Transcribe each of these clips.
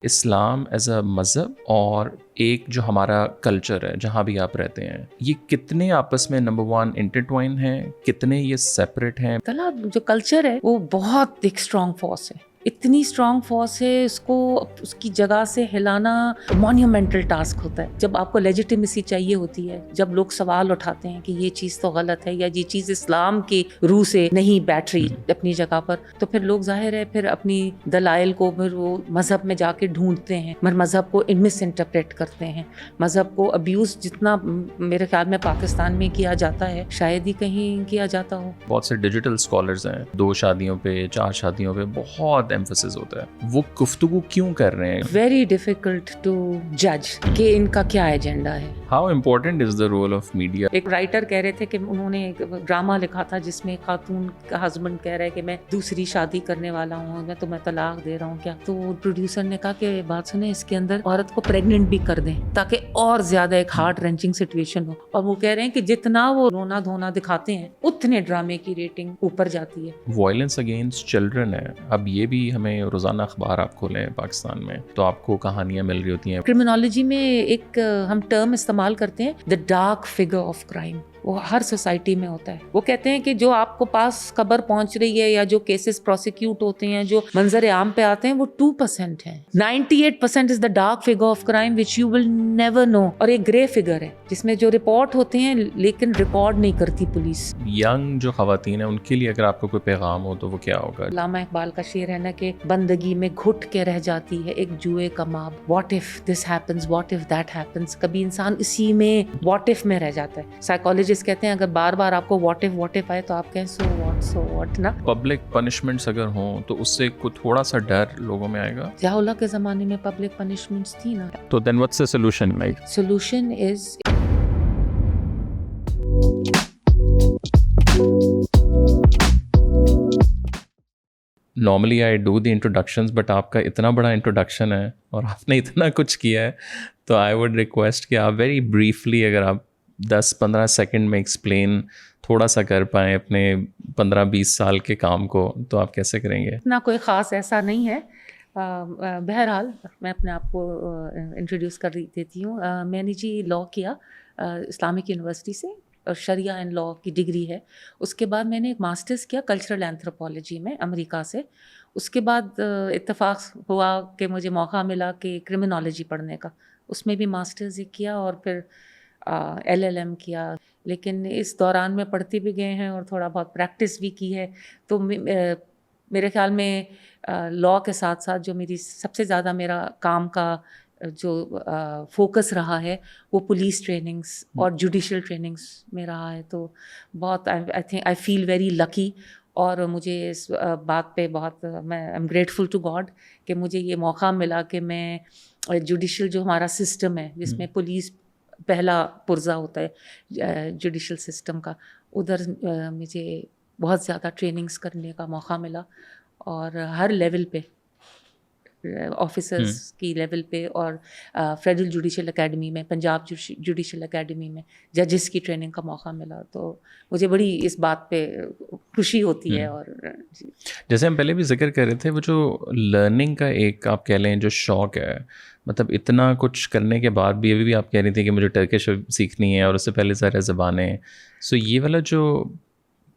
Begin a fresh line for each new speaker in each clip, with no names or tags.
Islam as a مذہب اور ایک جو ہمارا کلچر ہے جہاں بھی آپ رہتے ہیں، یہ کتنے آپس میں نمبر ون انٹرٹوائن ہیں، کتنے یہ سیپریٹ ہیں؟
جو کلچر ہے وہ بہت ایک اسٹرانگ فورس ہے، اتنی اسٹرانگ فورس ہے، اس کو اس کی جگہ سے ہلانا مونیومنٹل ٹاسک ہوتا ہے. جب آپ کو لیجیٹیمیسی چاہیے ہوتی ہے، جب لوگ سوال اٹھاتے ہیں کہ یہ چیز تو غلط ہے یا یہ چیز اسلام کی روح سے نہیں بیٹھ رہی اپنی جگہ پر، تو پھر لوگ ظاہر ہے پھر اپنی دلائل کو پھر وہ مذہب میں جا کے ڈھونڈتے ہیں، مذہب کو مس انٹرپریٹ کرتے ہیں. مذہب کو ابیوز جتنا میرے خیال میں پاکستان میں کیا جاتا ہے شاید ہی کہیں کیا جاتا ہو.
بہت سے ڈیجیٹل اسکالرز ہیں، 2 شادیوں پہ 4 شادیوں پہ بہت ایمفسس ہوتا ہے. وہ گفتگو کیوں کر رہے ہیں؟
ویری ڈیفیکلٹ ٹو جج کہ ان کا کیا ایجنڈا ہے.
How important is the role of media?
ایک رائٹر کہہ رہے تھے کہ انہوں نے ایک ڈرامہ لکھا تھا جس میں خاتون کا ہسبینڈ کہہ رہا ہے کہ میں دوسری شادی کرنے والا ہوں، میں تمہیں طلاق دے رہا ہوں کیا. تو پروڈیوسر نے کہا کہ بات سنیں، اس کے اندر عورت کو پریگننٹ بھی کر دیں تاکہ اور زیادہ ایک ہارٹ رینچنگ سچویشن ہو. اور وہ کہہ رہے ہیں کہ جتنا وہ رونا دھونا دکھاتے ہیں اتنے ڈرامے کی ریٹنگ اوپر جاتی ہے.
وائلنس اگینسٹ چلڈرن ہے. اب یہ بھی ہمیں روزانہ اخبار آپ کھولیں پاکستان میں تو آپ کو کہانیاں مل رہی ہوتی ہیں.
کرمنالوجی میں ایک ہم ٹرم استعمال کرتے ہیں، دا ڈارک فگر آف کرائم. وہ ہر سوسائٹی میں ہوتا ہے. وہ کہتے ہیں کہ جو آپ کو پاس خبر پہنچ رہی ہے یا جو کیسز پروسیکیوٹ ہوتے ہیں جو منظر عام پہ آتے ہیں وہ 2% ہیں. 98% is the dark figure of crime which you will never know. اور ایک گرے فگر ہے جس میں جو رپورٹ ہوتے ہیں لیکن ریکارڈ نہیں کرتی پولیس.
ینگ جو خواتین ہیں ان کے لیے اگر آپ کو کوئی پیغام ہو تو وہ کیا ہوگا؟
علامہ اقبال کا شعر ہے نا کہ بندگی میں گھٹ کے رہ جاتی ہے ایک جوئے کا mob. What if this happens, what if that happens. کبھی انسان اسی میں واٹ اف میں رہ جاتا ہے. سائیکالوجسٹ کہتے ہیں اگر بار بار آپ کو واٹ اف آئے تو آپ کہیں سو واٹ نا.
پبلک پنشمنٹس اگر ہوں تو اس سے کوئی تھوڑا سا ڈر لوگوں میں آئے گا.
ضیاء اللہ کے زمانے میں پبلک پنشمنٹس تھی نا.
تو then what's the solution? Like
solution is
normally I do the introductions but آپ کا اتنا بڑا انٹروڈکشن ہے اور آپ نے اتنا کچھ کیا ہے تو آئی ووڈ ریکویسٹ کہ آپ ویری بریفلی اگر آپ 10-15 سیکنڈ میں ایکسپلین تھوڑا سا کر پائیں اپنے 15-20 سال کے کام کو تو آپ کیسے کریں گے؟
اتنا کوئی خاص ایسا نہیں ہے. بہرحال میں اپنے آپ کو انٹروڈیوس کر دیتی ہوں. میں نے جی لاء کیا اسلامک یونیورسٹی سے اور شریعہ اینڈ لاء کی ڈگری ہے. اس کے بعد میں نے ایک ماسٹرز کیا کلچرل اینتھروپولوجی میں امریکا سے. اس کے بعد اتفاق ہوا کہ مجھے موقع ملا کہ کرمنالوجی پڑھنے کا، اس میں بھی ماسٹرز کیا اور پھر LLM کیا. لیکن اس دوران میں پڑھتی بھی گئے ہیں اور تھوڑا بہت پریکٹس بھی کی ہے. تو میرے خیال میں لاء کے ساتھ ساتھ جو میری سب سے زیادہ میرا کام کا جو فوکس رہا ہے وہ پولیس ٹریننگس اور جوڈیشل ٹریننگس میں رہا ہے. تو بہت آئی فیل ویری لکی اور مجھے اس بات پہ بہت میں ایم گریٹفل ٹو گاڈ کہ مجھے یہ موقع ملا کہ میں جوڈیشل جو ہمارا سسٹم ہے جس میں پولیس پہلا پرزہ ہوتا ہے جوڈیشل سسٹم کا، ادھر مجھے بہت زیادہ ٹریننگز کرنے کا موقع ملا اور ہر لیول پہ آفیسرز کی لیول پہ اور فیڈرل جوڈیشل اکیڈمی میں، پنجاب جوڈیشل اکیڈمی میں ججز کی ٹریننگ کا موقع ملا. تو مجھے بڑی اس بات پہ خوشی ہوتی ہے. اور
جیسے ہم پہلے بھی ذکر کر رہے تھے وہ جو لرننگ کا ایک آپ کہہ لیں جو شوق ہے، مطلب اتنا کچھ کرنے کے بعد بھی ابھی بھی آپ کہہ رہی تھی کہ مجھے ٹرکش سیکھنی ہے اور اس سے پہلے سارے زبانیں. سو یہ والا جو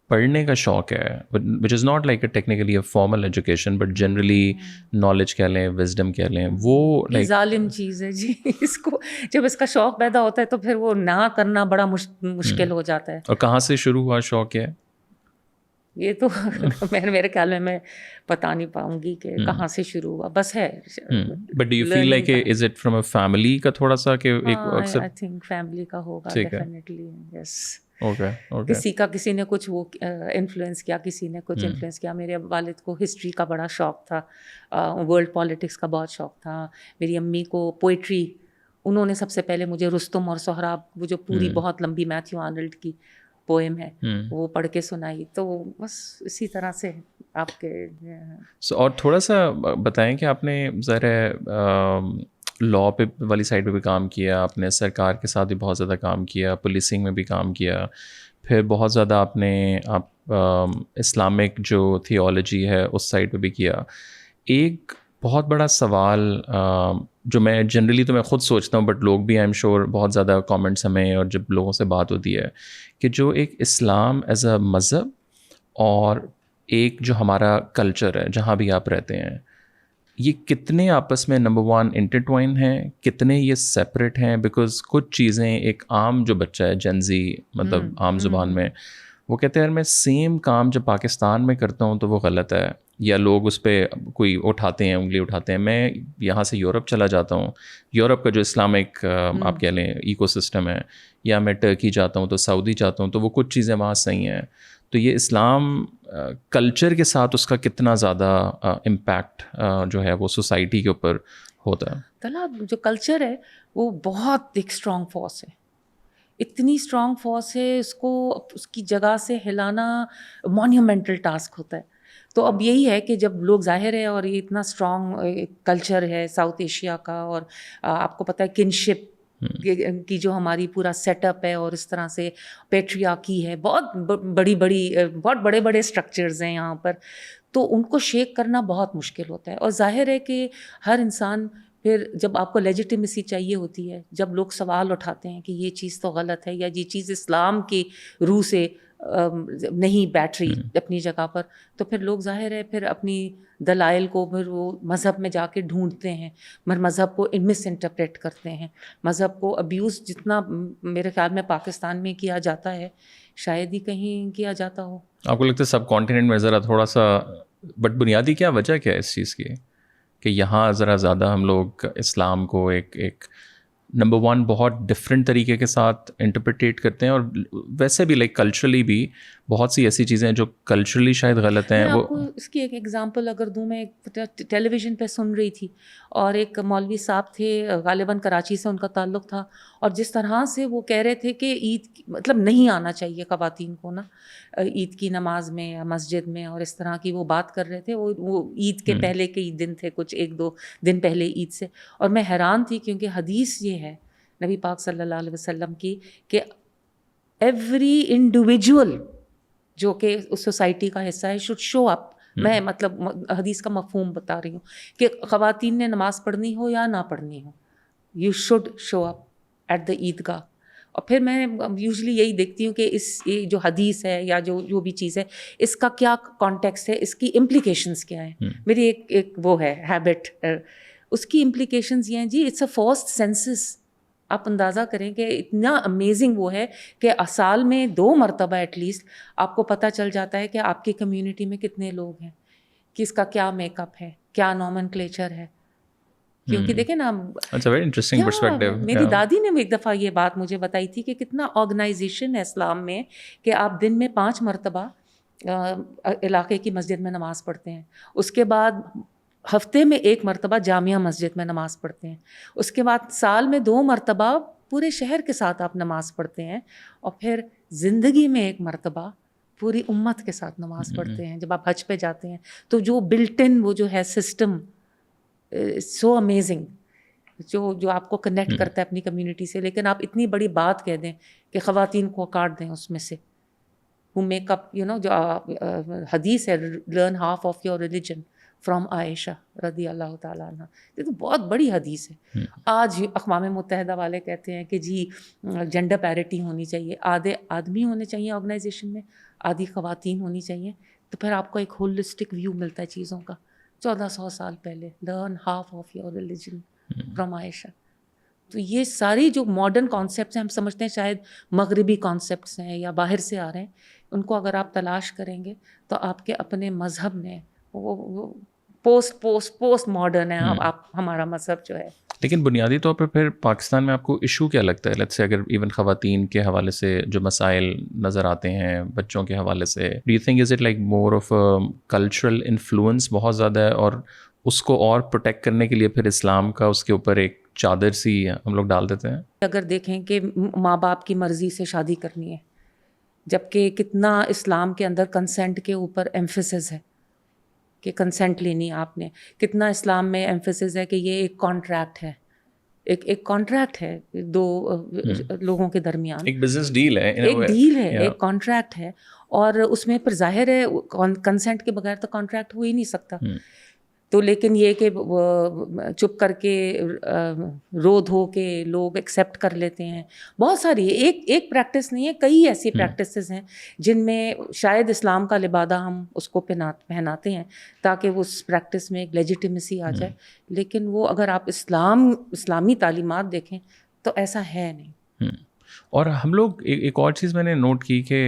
پڑھنے کا شوق ہے which is not like a technically a formal education but generally knowledge کہہ لیں، وزڈم کہہ لیں، وہ
ظالم چیز ہے جی. اس کو جب اس کا شوق پیدا ہوتا ہے تو پھر وہ نہ کرنا بڑا مشکل ہو جاتا ہے.
اور کہاں سے شروع ہوا شوق ہے
یہ تو میرے خیال میں بتا نہیں پاؤں گی کہ کہاں سے شروع ہوا، بس ہے.
But do you feel like is it from a family کا تھوڑا سا کہ
آئی تھنک فیملی کا ہوگا ڈیفینیٹلی. یس. کسی نے کچھ وہ انفلوئنس کیا، کسی نے کچھ انفلوئنس کیا. میرے والد کو ہسٹری کا بڑا شوق تھا، ورلڈ پالیٹکس کا بہت شوق تھا. میری امی کو پوئٹری، انہوں نے سب سے پہلے مجھے رستم اور سہراب، وہ جو پوری بہت لمبی میتھیو آرنلڈ کی پوئم ہے وہ پڑھ کے سنائی. تو بس اسی طرح سے آپ کے.
اور تھوڑا سا بتائیں کہ آپ نے ذرا لاء پہ والی سائڈ پہ بھی کام کیا، آپ نے سرکار کے ساتھ بھی بہت زیادہ کام کیا، پولیسنگ میں بھی کام کیا، پھر بہت زیادہ آپ اسلامک جو تھیولوجی ہے اس سائڈ پہ بھی کیا. ایک بہت بڑا سوال جو میں جنرلی تو میں خود سوچتا ہوں بٹ لوگ بھی آئی ایم شیور بہت زیادہ کامنٹس ہمیں اور جب لوگوں سے بات ہوتی ہے کہ جو ایک اسلام ایز اے مذہب اور ایک جو ہمارا کلچر ہے جہاں بھی آپ رہتے ہیں یہ کتنے آپس میں نمبر ون انٹرٹوائن ہیں, کتنے یہ سیپریٹ ہیں؟ بیکاز کچھ چیزیں ایک عام جو بچہ ہے جنزی مطلب عام زبان میں وہ کہتے ہیں یار میں سیم کام جب پاکستان میں کرتا ہوں تو وہ غلط ہے, یا لوگ اس پہ کوئی اٹھاتے ہیں انگلی اٹھاتے ہیں. میں یہاں سے یورپ چلا جاتا ہوں, یورپ کا جو اسلامک آپ کہہ لیں ایکو سسٹم ہے, یا میں ٹرکی جاتا ہوں تو سعودی جاتا ہوں تو وہ کچھ چیزیں وہاں صحیح ہیں. تو یہ اسلام کلچر کے ساتھ اس کا کتنا زیادہ امپیکٹ جو ہے وہ سوسائٹی کے اوپر ہوتا ہے؟
طلعت, جو کلچر ہے وہ بہت ایک اسٹرانگ فورس ہے, اتنی اسٹرانگ فورس ہے, اس کو اس کی جگہ سے ہلانا مونیومنٹل ٹاسک ہوتا ہے. تو اب یہی ہے کہ جب لوگ ظاہر ہے اور یہ اتنا اسٹرانگ کلچر ہے ساؤتھ ایشیا کا, اور آپ کو پتہ ہے کنشپ کی جو ہماری پورا سیٹ اپ ہے, اور اس طرح سے پیٹریارکی ہے, بہت بہت بڑے بڑے اسٹرکچرز ہیں یہاں پر, تو ان کو شیک کرنا بہت مشکل ہوتا ہے. اور ظاہر ہے کہ ہر انسان پھر جب آپ کو لیجیٹیمیسی چاہیے ہوتی ہے, جب لوگ سوال اٹھاتے ہیں کہ یہ چیز تو غلط ہے یا یہ چیز اسلام کی روح سے نہیں بیٹھ رہی اپنی جگہ پر, تو پھر لوگ ظاہر ہے پھر اپنی دلائل کو پھر وہ مذہب میں جا کے ڈھونڈتے ہیں, مذہب کو مس انٹرپریٹ کرتے ہیں, مذہب کو ابیوز جتنا میرے خیال میں پاکستان میں کیا جاتا ہے شاید ہی کہیں کیا جاتا ہو.
آپ کو لگتا ہے سب کانٹیننٹ میں ذرا تھوڑا سا, بٹ بنیادی کیا وجہ کیا ہے اس چیز کی کہ یہاں ذرا زیادہ ہم لوگ اسلام کو ایک نمبر ون بہت ڈفرینٹ طریقے کے ساتھ انٹرپریٹیٹ کرتے ہیں, اور ویسے بھی لائک کلچرلی بھی بہت سی ایسی چیزیں ہیں جو کلچرلی شاید غلط ہیں.
میں آپ کو اس کی ایک ایگزامپل اگر دوں, میں ٹیلی ویژن پہ سن رہی تھی اور ایک مولوی صاحب تھے, غالباً کراچی سے ان کا تعلق تھا, اور جس طرح سے وہ کہہ رہے تھے کہ عید مطلب نہیں آنا چاہیے خواتین کو نا عید کی نماز میں یا مسجد میں, اور اس طرح کی وہ بات کر رہے تھے. وہ عید کے پہلے کے دن تھے, کچھ 1-2 دن پہلے عید سے, اور میں حیران تھی کیونکہ حدیث یہ ہے نبی پاک صلی اللہ علیہ وسلم کی کہ ایوری انڈیویجول جو کہ اس سوسائٹی کا حصہ ہے شوڈ شو اپ. میں مطلب حدیث کا مفہوم بتا رہی ہوں کہ خواتین نے نماز پڑھنی ہو یا نہ پڑھنی ہو, you should show up at the Eidgah. اور پھر میں یوزلی یہی دیکھتی ہوں کہ یہ جو حدیث ہے یا جو بھی چیز ہے اس کا کیا کانٹیکسٹ ہے, اس کی امپلیکیشنز کیا ہیں. میری ایک وہ ہے ہیبٹ, اس کی امپلیکیشنز یہ ہیں جی, اٹس اے فورسڈ سینسس. آپ اندازہ کریں کہ اتنا امیزنگ وہ ہے کہ سال میں 2 مرتبہ ایٹ لیسٹ آپ کو پتہ چل جاتا ہے کہ آپ کی کمیونٹی میں کتنے لوگ ہیں, کہ اس کا کیا میک اپ ہے, کیا نارمن کلیچر ہے. کیونکہ دیکھیں نا, میری دادی نے ایک دفعہ یہ بات مجھے بتائی تھی کہ کتنا آرگنائزیشن ہے اسلام میں کہ آپ دن میں 5 مرتبہ علاقے کی مسجد میں نماز پڑھتے ہیں, اس کے بعد ہفتے میں 1 مرتبہ جامعہ مسجد میں نماز پڑھتے ہیں, اس کے بعد سال میں 2 مرتبہ پورے شہر کے ساتھ آپ نماز پڑھتے ہیں, اور پھر زندگی میں 1 مرتبہ پوری امت کے ساتھ نماز پڑھتے ہیں جب آپ حج پہ جاتے ہیں. تو جو بلٹ ان وہ جو ہے سسٹم سو امیزنگ, جو آپ کو کنیکٹ کرتا ہے اپنی کمیونٹی سے. لیکن آپ اتنی بڑی بات کہہ دیں کہ خواتین کو کاٹ دیں اس میں سے, who make up, جو حدیث ہے, learn half of your religion from Aisha رضی اللہ تعالیٰ عنہ. یہ تو بہت بڑی حدیث ہے. آج اقوام متحدہ والے کہتے ہیں کہ جی جینڈر پیرٹی ہونی چاہیے, آدھے آدمی ہونے چاہیے آرگنائزیشن میں, آدھی خواتین ہونی چاہیے. تو پھر آپ کو ایک ہولسٹک ویو ملتا ہے چیزوں کا. 1400 سال پہلے learn half of your religion from Aisha. تو یہ ساری جو ماڈرن کانسیپٹس ہیں, ہم سمجھتے ہیں شاید مغربی کانسیپٹس ہیں یا باہر سے آ رہے ہیں, ان کو اگر آپ تلاش کریں گے تو آپ کے اپنے مذہب نے وہ پوسٹ ماڈرن ہے آپ ہمارا مذہب جو ہے.
لیکن بنیادی طور پر پھر پاکستان میں آپ کو ایشو کیا لگتا ہے؟ لیٹس سے اگر ایون خواتین کے حوالے سے جو مسائل نظر آتے ہیں, بچوں کے حوالے سے, do you think is it like more of cultural influence بہت زیادہ ہے, اور اس کو اور پروٹیکٹ کرنے کے لیے پھر اسلام کا اس کے اوپر ایک چادر سی ہم لوگ ڈال دیتے ہیں؟
اگر دیکھیں کہ ماں باپ کی مرضی سے شادی کرنی ہے, جبکہ کتنا اسلام کے اندر کنسنٹ کے اوپر ایمفیسس ہے کہ کنسنٹ لینی آپ نے, کتنا اسلام میں ایمفیسس ہے کہ یہ ایک کانٹریکٹ ہے, ایک کانٹریکٹ ہے 2 لوگوں کے درمیان,
ایک بزنس ڈیل ہے,
ایک ڈیل ہے, ایک کانٹریکٹ ہے, اور اس میں پھر ظاہر ہے کنسنٹ کے بغیر تو کانٹریکٹ ہو ہی نہیں سکتا. تو لیکن یہ کہ چپ کر کے رو دھو کے لوگ ایکسیپٹ کر لیتے ہیں. بہت ساری ایک پریکٹس نہیں ہے, کئی ایسی پریکٹسز ہیں جن میں شاید اسلام کا لبادہ ہم اس کو پہناتے ہیں تاکہ وہ اس پریکٹس میں ایک لیجیٹیمیسی آ جائے, لیکن وہ اگر آپ اسلامی تعلیمات دیکھیں تو ایسا ہے نہیں.
اور ہم لوگ ایک اور چیز میں نے نوٹ کی کہ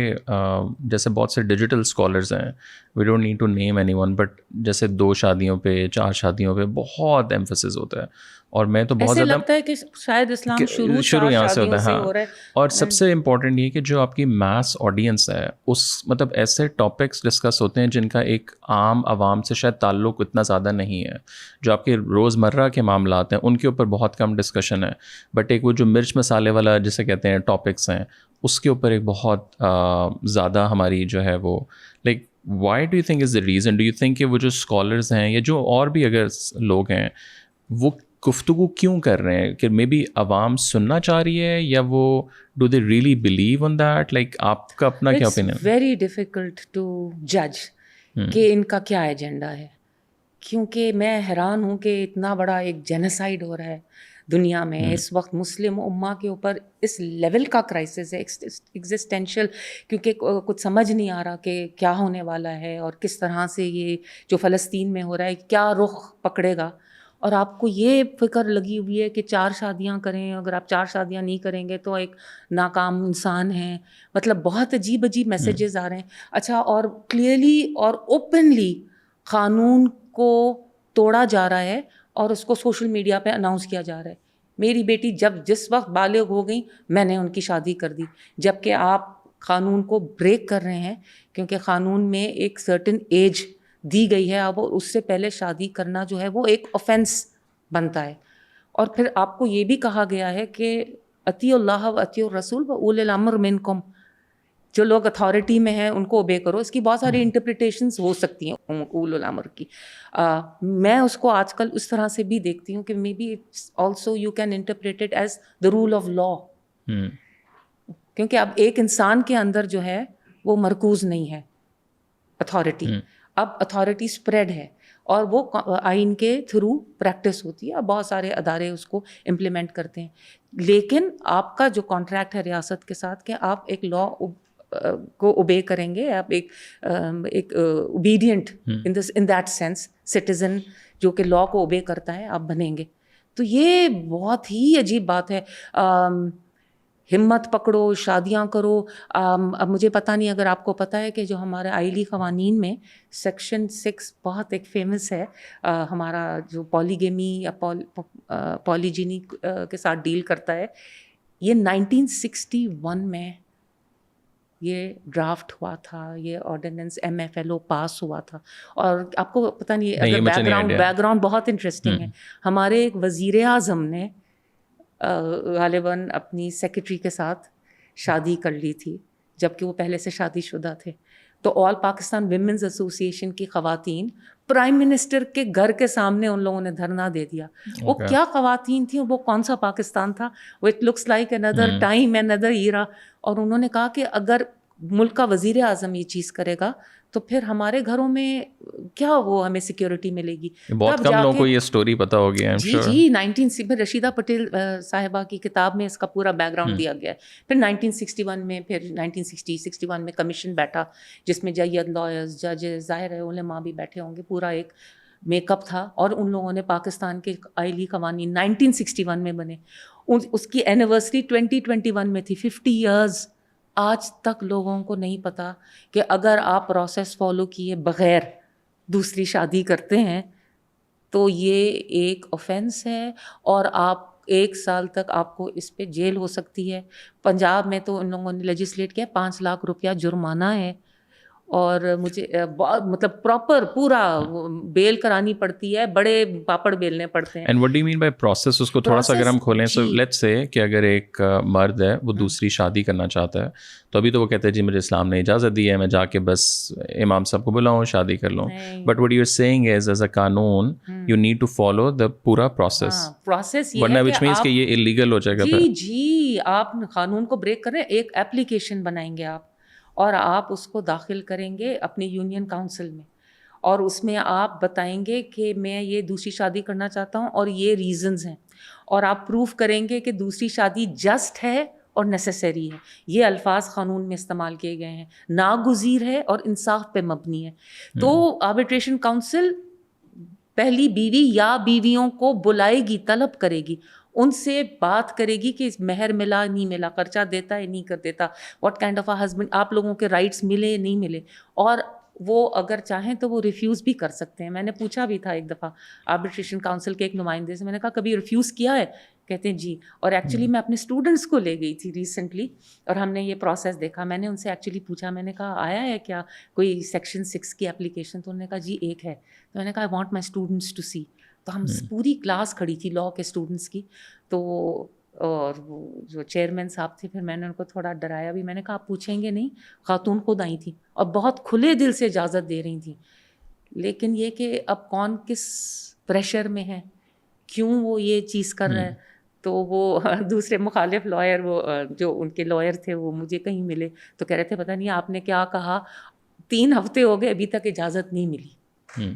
جیسے بہت سے ڈیجیٹل اسکالرز ہیں, we don't need to name anyone, but جیسے 2 شادیوں پہ 4 شادیوں پہ بہت ایمفسس ہوتا ہے, اور میں تو بہت
ایسے
زیادہ
لگتا ہے کہ شاید اسلام
شروع یہاں سے ہوتا ہے.
ہو رہا ہے.
اور سب سے امپورٹنٹ یہ کہ جو آپ کی میس آڈینس ہے, اس مطلب ایسے ٹاپکس ڈسکس ہوتے ہیں جن کا ایک عام عوام سے شاید تعلق اتنا زیادہ نہیں ہے. جو آپ کے روزمرہ کے معاملات ہیں ان کے اوپر بہت کم ڈسکشن ہے, بٹ ایک وہ جو مرچ مسالے والا جسے کہتے ہیں ٹاپکس ہیں, اس کے اوپر ایک بہت زیادہ ہماری جو ہے وہ like why do you think is the reason, do you think کہ وہ جو اسکالرز ہیں یا جو اور بھی اگر لوگ ہیں وہ گفتگو کیوں کر رہے ہیں, کہ مے بی عوام سننا چاہ رہی ہے, یا وہ do they really believe on that, like آپ کا اپنا کیا اوپینین؟
ویری ڈیفیکلٹ ٹو جج کہ ان کا کیا ایجنڈا ہے, کیونکہ میں حیران ہوں کہ اتنا بڑا ایک جینیسائڈ ہو رہا ہے دنیا میں اس وقت, مسلم امہ کے اوپر اس لیول کا کرائسس ہے ایگزسٹینشیل, کیونکہ کچھ سمجھ نہیں آ رہا کہ کیا ہونے والا ہے اور کس طرح سے یہ جو فلسطین میں ہو رہا ہے کیا رخ پکڑے گا. اور آپ کو یہ فکر لگی ہوئی ہے کہ 4 شادیاں کریں, اگر آپ 4 شادیاں نہیں کریں گے تو ایک ناکام انسان ہیں. مطلب بہت عجیب میسیجز آ رہے ہیں. اچھا, اور کلیئرلی اور اوپنلی قانون کو توڑا جا رہا ہے اور اس کو سوشل میڈیا پہ اناؤنس کیا جا رہا ہے. میری بیٹی جس وقت بالغ ہو گئی میں نے ان کی شادی کر دی, جبکہ آپ قانون کو بریک کر رہے ہیں, کیونکہ قانون میں ایک سرٹن ایج دی گئی ہے, اب اس سے پہلے شادی کرنا جو ہے وہ ایک آفینس بنتا ہے. اور پھر آپ کو یہ بھی کہا گیا ہے کہ اطیعوا اللہ و اطیعوا الرسول و اولی الامر منکم, جو لوگ اتھارٹی میں ہیں ان کو اوبے کرو. اس کی بہت ساری انٹرپریٹیشنز ہو سکتی ہیں اول الامر کی. میں اس کو آج کل اس طرح سے بھی دیکھتی ہوں کہ maybe also you can interpret it as the role of law, کیونکہ اب ایک انسان کے اندر جو ہے وہ مرکوز نہیں ہے اتھارٹی, اب اتھارٹی اسپریڈ ہے اور وہ آئین کے تھرو پریکٹس ہوتی ہے. اب بہت سارے ادارے اس کو امپلیمنٹ کرتے ہیں, لیکن آپ کا جو کانٹریکٹ ہے ریاست کے ساتھ کہ آپ ایک لا کو اوبے کریں گے, آپ ایک obedient in that sense citizen جو کہ لا کو اوبے کرتا ہے آپ بنیں گے. تو یہ بہت ہی عجیب بات ہے. ہمت پکڑو, شادیاں کرو. اب مجھے پتہ نہیں اگر آپ کو پتہ ہے کہ جو ہمارے آئلی قوانین میں سیکشن 6 بہت ایک فیمس ہے, ہمارا جو پالیگیمی یا پالیجینی کے ساتھ ڈیل کرتا ہے, یہ 1961 میں یہ ڈرافٹ ہوا تھا, یہ آرڈیننس MFLO پاس ہوا تھا. اور آپ کو پتہ نہیں اگر بیک گراؤنڈ بہت انٹرسٹنگ ہے. ہمارے ایک وزیر اعظم نے غالباً اپنی سیکرٹری کے ساتھ شادی کر لی تھی جبکہ وہ پہلے سے شادی شدہ تھے. تو آل پاکستان ویمنز ایسوسیشن کی خواتین پرائم منسٹر کے گھر کے سامنے ان لوگوں نے دھرنا دے دیا. وہ کیا خواتین تھیں, وہ کون سا پاکستان تھا, وہ it looks like another time, another era. اور انہوں نے کہا کہ اگر ملک کا وزیر اعظم یہ چیز کرے گا تو پھر ہمارے گھروں میں کیا وہ ہمیں سیکیورٹی ملے گی.
بہت کم لوگوں کو یہ سٹوری پتہ ہوگی.
جی 1960 رشیدہ پٹیل صاحبہ کی کتاب میں اس کا پورا بیک گراؤنڈ دیا گیا ہے. پھر 1961 میں, پھر 1961 میں کمیشن بیٹھا جس میں جید لائرز, ججز, ظاہر علماء بھی بیٹھے ہوں گے, پورا ایک میک اپ تھا. اور ان لوگوں نے پاکستان کے آئلی قوانین 1961 میں بنے. اس کی اینیورسری 2021 میں تھی, 50 ایئرز. آج تک لوگوں کو نہیں پتا کہ اگر آپ پروسیس فالو کیے بغیر دوسری شادی کرتے ہیں تو یہ ایک آفینس ہے اور آپ 1 سال تک آپ کو اس پہ جیل ہو سکتی ہے. پنجاب میں تو ان لوگوں نے لیجسلیٹ کیا 5 لاکھ روپیہ جرمانہ ہے. اور مجھے مطلب پراپر پورا بیل کرانی پڑتی ہے, بڑے پاپڑ بیلنے پڑتے ہیں.
And what do you mean by process? اس کو تھوڑا سا اگر ہم کھولیں, سو لیٹس سے کہ اگر ایک مرد ہے وہ دوسری شادی کرنا چاہتا ہے تو ابھی تو وہ کہتے ہیں جی مجھے اسلام نے اجازت دی ہے, میں جا کے بس امام صاحب کو بلاؤں شادی کر لوں. But what you are seeing is as a قانون you need to follow the پورا پروسیس, ورنہ وچ مینس کہ یہ الیگل ہو جائے گا.
جی آپ قانون کو بریک کر رہے ہیں. ایک ایپلیکیشن بنائیں گے آپ اور آپ اس کو داخل کریں گے اپنی یونین کاؤنسل میں, اور اس میں آپ بتائیں گے کہ میں یہ دوسری شادی کرنا چاہتا ہوں اور یہ ریزنز ہیں, اور آپ پروف کریں گے کہ دوسری شادی جسٹ ہے اور نیسیسری ہے. یہ الفاظ قانون میں استعمال کیے گئے ہیں, ناگزیر ہے اور انصاف پہ مبنی ہے. تو آربیٹریشن کاؤنسل پہلی بیوی یا بیویوں کو بلائے گی, طلب کرے گی, ان سے بات کرے گی کہ مہر ملا نہیں ملا, خرچہ دیتا ہے نہیں کر دیتا, what kind of a husband, آپ لوگوں کے رائٹس ملے نہیں ملے, اور وہ اگر چاہیں تو وہ ریفیوز بھی کر سکتے ہیں. میں نے پوچھا بھی تھا ایک دفعہ آربیٹریشن کاؤنسل کے ایک نمائندے سے, میں نے کہا کبھی ریفیوز کیا ہے؟ کہتے ہیں جی. اور ایکچولی میں اپنے اسٹوڈنٹس کو لے گئی تھی ریسنٹلی, اور ہم نے یہ پروسیس دیکھا. میں نے ان سے ایکچولی پوچھا, میں نے کہا آیا ہے کیا کوئی سیکشن 6 کی اپلیکیشن؟ تو انہوں نے کہا جی ایک ہے. تو میں نے کہا I want my students to see. تو ہم پوری کلاس کھڑی تھی لاء کے اسٹوڈنٹس کی, تو اور وہ جو چیئرمین صاحب تھے, پھر میں نے ان کو تھوڑا ڈرایا بھی. میں نے کہا آپ پوچھیں گے نہیں؟ خاتون خود آئی تھیں اور بہت کھلے دل سے اجازت دے رہی تھیں, لیکن یہ کہ اب کون کس پریشر میں ہے, کیوں وہ یہ چیز کر رہا ہے. تو وہ دوسرے مخالف لائر, وہ جو ان کے لائر تھے, وہ مجھے کہیں ملے تو کہہ رہے تھے پتہ نہیں آپ نے کیا کہا, 3 ہفتے ہو گئے ابھی تک اجازت نہیں ملی.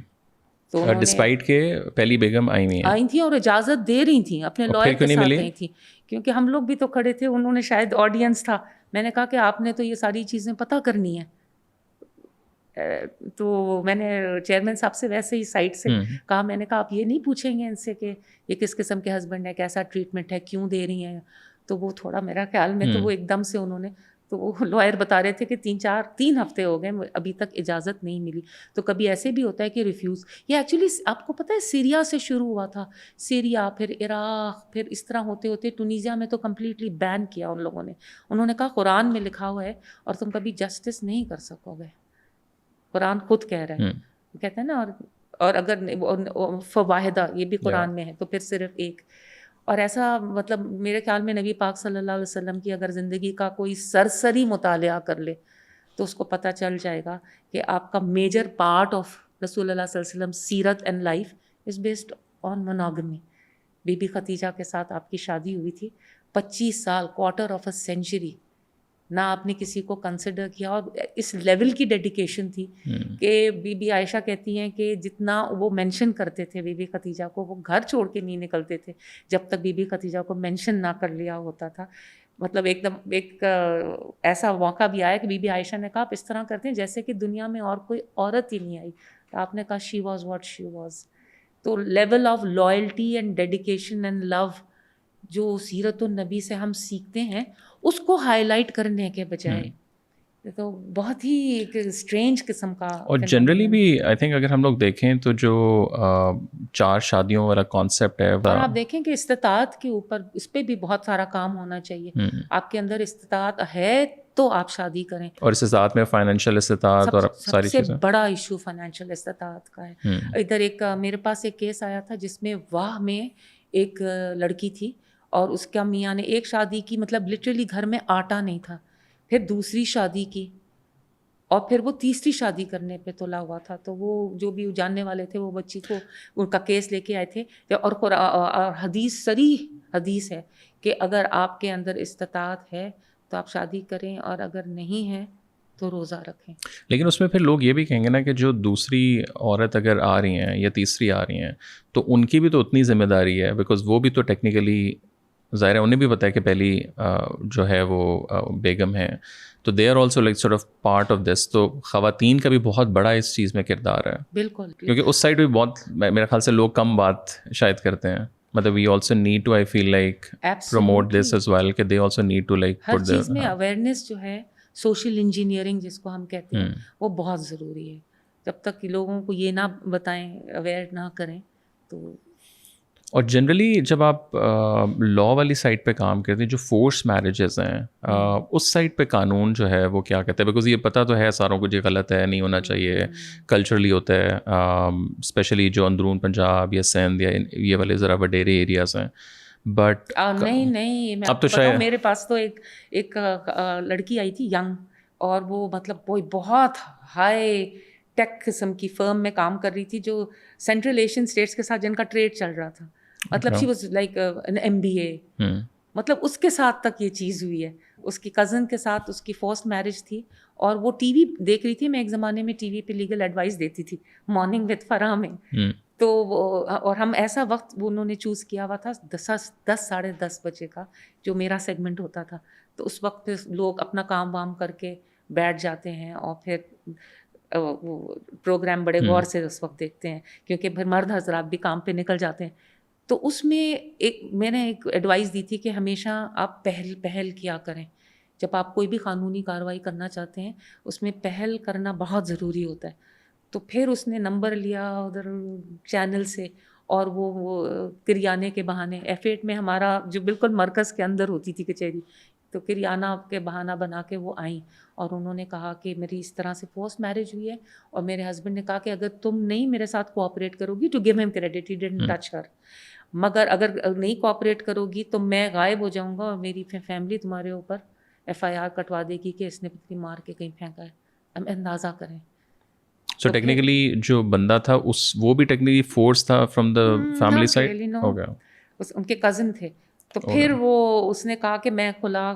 تو
ڈسپائٹ کے پہلی بیگم
آئی تھیں اور اجازت دے رہی تھیں, اپنے لائر کے ساتھ گئی تھیں, کیونکہ ہم لوگ بھی تو کھڑے تھے, انہوں نے شاید آڈینس تھا. میں نے کہا کہ آپ نے تو یہ ساری چیزیں پتہ کرنی ہے. تو میں نے چیئرمین صاحب سے ویسے ہی سائٹ سے کہا, میں نے کہا آپ یہ نہیں پوچھیں گے ان سے کہ یہ کس قسم کے ہسبینڈ ہے, کیسا ٹریٹمنٹ ہے, کیوں دے رہی ہیں. تو وہ تھوڑا میرا خیال میں تو وہ ایک دم سے انہوں نے, تو وہ لائر بتا رہے تھے کہ 3 ہفتے ہو گئے ابھی تک اجازت نہیں ملی. تو کبھی ایسے بھی ہوتا ہے کہ ریفیوز. یہ ایکچولی آپ کو پتہ ہے سیریا سے شروع ہوا تھا, سیریا پھر عراق, پھر اس طرح ہوتے ہوتے ٹونیزیا میں تو کمپلیٹلی بین کیا ان لوگوں نے. انہوں نے کہا قرآن میں لکھا ہوا ہے اور تم کبھی جسٹس نہیں کر سکو گے, قرآن خود کہہ رہا ہے. کہتے ہیں نا, اور اگر فواہدہ یہ بھی قرآن میں ہے تو پھر صرف ایک. اور ایسا مطلب میرے خیال میں نبی پاک صلی اللہ علیہ وسلم کی اگر زندگی کا کوئی سرسری مطالعہ کر لے تو اس کو پتہ چل جائے گا کہ آپ کا میجر پارٹ آف رسول اللہ صلی اللہ علیہ وسلم سیرت and life is based on monogamy. Bibi Khadija کے ساتھ آپ کی شادی ہوئی تھی, 25 سال, کوارٹر آف اے سینچری, نہ آپ نے کسی کو کنسیڈر کیا, اور اس لیول کی ڈیڈیکیشن تھی کہ بی بی عائشہ کہتی ہیں کہ جتنا وہ مینشن کرتے تھے بی بی خدیجہ کو, وہ گھر چھوڑ کے نہیں نکلتے تھے جب تک بی بی خدیجہ کو مینشن نہ کر لیا ہوتا تھا. مطلب ایک ایسا موقع بھی آیا کہ بی بی عائشہ نے کہا آپ اس طرح کرتے ہیں جیسے کہ دنیا میں اور کوئی عورت ہی نہیں آئی. تو آپ نے کہا she was what she was. تو level of loyalty and dedication and love جو سیرت النبی سے ہم سیکھتے ہیں, اس کو ہائی لائٹ کرنے کے بجائے تو بہت ہی ایک اسٹرینج قسم کا.
اور جنرلی بھی آئی تھنک اگر ہم لوگ دیکھیں تو جو 4 شادیوں والا کانسیپٹ ہے,
اور آپ دیکھیں کہ استطاعت کے اوپر اس پہ بھی بہت سارا کام ہونا چاہیے. آپ کے اندر استطاعت ہے تو آپ شادی کریں, اور
اس ساتھ میں فائنینشیل استطاعت اور ساری چیزیں.
سب سے بڑا ایشو فائنینشیل استطاعت کا ہے. ادھر ایک میرے پاس ایک کیس آیا تھا جس میں واہ میں ایک لڑکی تھی اور اس کا میاں نے ایک شادی کی, مطلب لٹرلی گھر میں آٹا نہیں تھا, پھر دوسری شادی کی, اور پھر وہ تیسری شادی کرنے پہ تلا ہوا تھا. تو وہ جو بھی جاننے والے تھے وہ بچی کو ان کا کیس لے کے آئے تھے, اور حدیث صریح حدیث ہے کہ اگر آپ کے اندر استطاعت ہے تو آپ شادی کریں, اور اگر نہیں ہے تو روزہ رکھیں.
لیکن اس میں پھر لوگ یہ بھی کہیں گے نا کہ جو دوسری عورت اگر آ رہی ہیں یا تیسری آ رہی ہیں تو ان کی بھی تو اتنی ذمہ داری ہے, بیکاز وہ بھی تو ٹیکنیکلی ظاہر ہے انہیں بھی پتہ ہے کہ پہلی جو ہے وہ بیگم ہے, تو they are also like sort of part of this. تو خواتین کا بھی بہت بڑا اس چیز میں کردار ہے.
بالکل,
کیونکہ اس سائڈ بھی بہت میرے خیال سے لوگ کم بات شاید کرتے ہیں. مطلب we also need to, I feel like promote this as well کہ they also need to like
ہر چیز میں اویئرنیس جو ہے, سوشل انجینئرنگ جس کو ہم کہتے ہیں, وہ بہت ضروری ہے. جب تک لوگوں کو یہ نہ بتائیں, اویئر نہ کریں تو.
اور جنرلی جب آپ لا والی سائڈ پہ کام کرتے ہیں, جو فورس میرجز ہیں, اس سائڈ پہ قانون جو ہے وہ کیا کہتے ہیں؟ بیکاز یہ پتہ تو ہے ساروں کو یہ غلط ہے, نہیں ہونا چاہیے, کلچرلی ہوتا ہے, اسپیشلی جو اندرون پنجاب یا سندھ یا یہ والے ذرا وڈیرے ایریاز ہیں. بٹ
نہیں میں اب تو شاید میرے پاس تو ایک لڑکی آئی تھی ینگ, اور وہ مطلب کوئی بہت ہائی ٹیک قسم کی فرم میں کام کر رہی تھی جو سینٹرل ایشین اسٹیٹس کے ساتھ جن کا ٹریڈ چل رہا تھا. مطلب she was like an MBA, مطلب اس کے ساتھ تک یہ چیز ہوئی ہے. اس کی کزن کے ساتھ اس کی فورسڈ میرج تھی, اور وہ ٹی وی دیکھ رہی تھی. میں ایک زمانے میں ٹی وی پہ لیگل ایڈوائس دیتی تھی, مارننگ وتھ فرح میں. تو اور ہم ایسا وقت انہوں نے چوز کیا ہوا تھا 10 بجے کا, جو میرا سیگمنٹ ہوتا تھا. تو اس وقت پہ لوگ اپنا کام وام کر کے بیٹھ جاتے ہیں, اور پھر وہ پروگرام بڑے غور سے اس وقت دیکھتے ہیں, کیونکہ پھر مرد حضرات بھی کام پہ نکل جاتے ہیں. تو اس میں میں نے ایک ایڈوائس دی تھی کہ ہمیشہ آپ پہل کیا کریں. جب آپ کوئی بھی قانونی کارروائی کرنا چاہتے ہیں, اس میں پہل کرنا بہت ضروری ہوتا ہے. تو پھر اس نے نمبر لیا ادھر چینل سے, اور وہ کریانے کے بہانے, F8 میں ہمارا جو بالکل مرکز کے اندر ہوتی تھی کچہری, تو کریانہ کے بہانہ بنا کے وہ آئیں, اور انہوں نے کہا کہ میری اس طرح سے فورس میرج ہوئی ہے, اور میرے ہسبینڈ نے کہا کہ اگر تم نہیں میرے ساتھ کوآپریٹ کرو گی, ٹو گیو ہم کریڈٹ, ہی ڈڈنٹ ٹچ ہر, مگر اگر نہیں کوآپریٹ کرو گی تو میں غائب ہو جاؤں گا, اور میری فیملی تمہارے اوپر FIR کٹوا دے گی کہ اس نے پتنی مار کے کہیں پھینکا ہے. ہم اندازہ کریں.
سو ٹیکنیکلی جو بندہ تھا وہ بھی ٹیکنیکلی فورس تھا فرام دا فیملی سائڈ ہو گیا,
ان کے کزن تھے. تو پھر وہ اس نے کہا کہ میں خلا